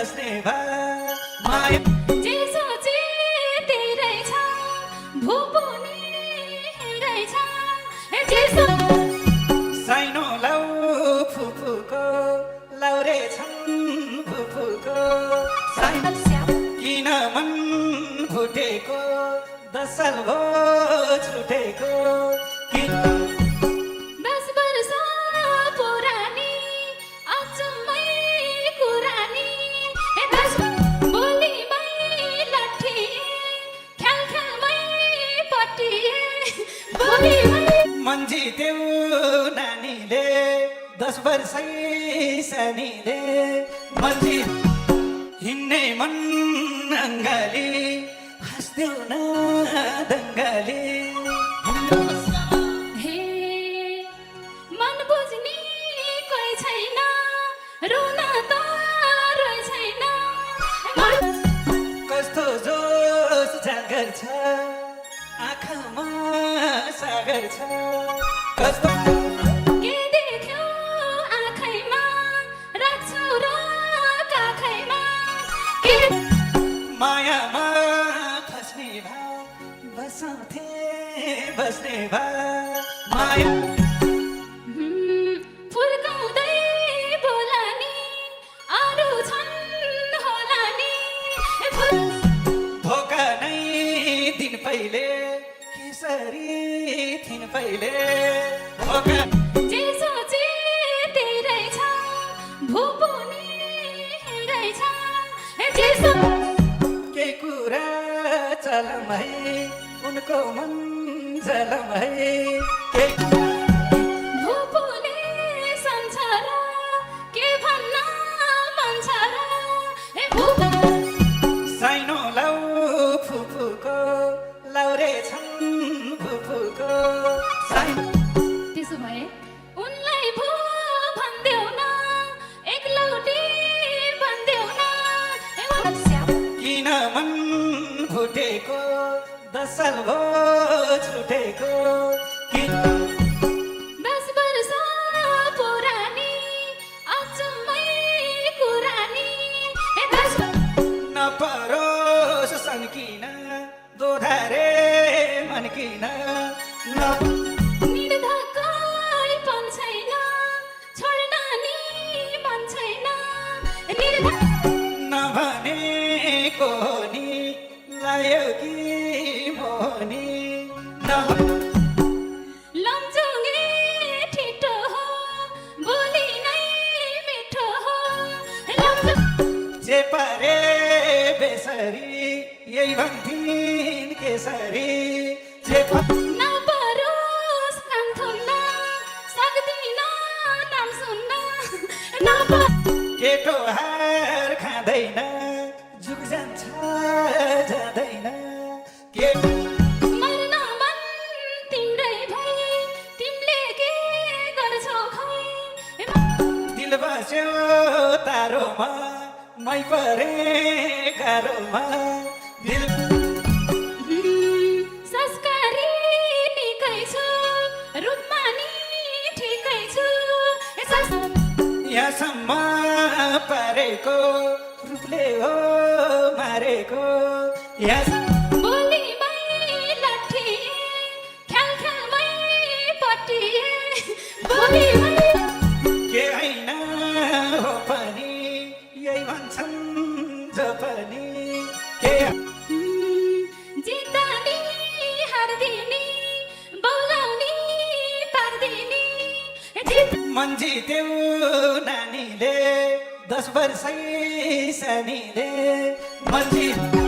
बस्ने भए माया जे सोचे त्यही रहेछ भुपुनी रहेछ जे साइनो लाउ फुफुको लाउरे छन् फुफुको साइनो किन मन फुटेको 10 साल भो छुटेको किन 10 वर्ष पुरानी अचम्मै कुरानी 10 बोलीमै लट्ठी ख्याल ख्यालमै पट्टिए बोलीमै मन जित्यो नानीले 10 वर्षै सानीले मन हिँड्ने मन अङ्गाली हाँस्देऊ न दङ्गाली हे मन बुझ्ने कोही छैन रुन त रोइ छैन कस्तो जोस जागर छ आँखामा सागर छ कस्तो के देख्यो आँखैमा राख्छु र काखैमा के मायामा फस्ने भए बसाउँथे बस्ने भए माया फुर्काउँदै बोलानी अरू छन् होला नि धोका नै दिन पहिले केसरी थिइन पहिले धोका जे सोचे त्यही रहेछ भुपुनी रहेछ जे के कुरा चलम है उनको मन जलम है के भुपुले सन्छ र के भन्न मन छ र साइनो लाउ फुफुको लाउरे छन् फुफुको साइनो त्यसो भए उनलाई भो भन्देऊ न एकलौटी भन्देऊ न किन मन फुटेको 10 साल भो छुटेको किन 10 वर्ष पुरानी अचम्मै कुरानी 10 नपरोस् सन्किन दोधारे मनकिन निर्धक्कै पनि छैन छोड्न नि मन छैन नभनेको नि लायो कि मोहनी लम्जुङ्गे ठिटो हो बोली नै मिठो हो जे परे बेसरी यही भन्थिन् केसरी जे नपरोस् कान थुन्न सक्दिन नाम सुन्न केटो हार खाँदैन जुग जान्छ जाँदैन केटो मर्न मन तिम्रै भई तिमीले के गर्छौ खै दिल बस्यो तारोमा मै परे गाह्रोमा दिल संस्कारी निकै छु रूपमा नि ठिकै छु यहाँसम्म पारेको रूपले हो मारेको बोलीमै लट्ठी ख्याल ख्यालमै पट्टिए बोलीमै के होइन हो पनि यही भन्छन् जो पनि के जित्दानी हार्दिनी बोलाउनी पार्दिनी मन जित्यो नानीले 10 वर्षै सानीले मन जित्यो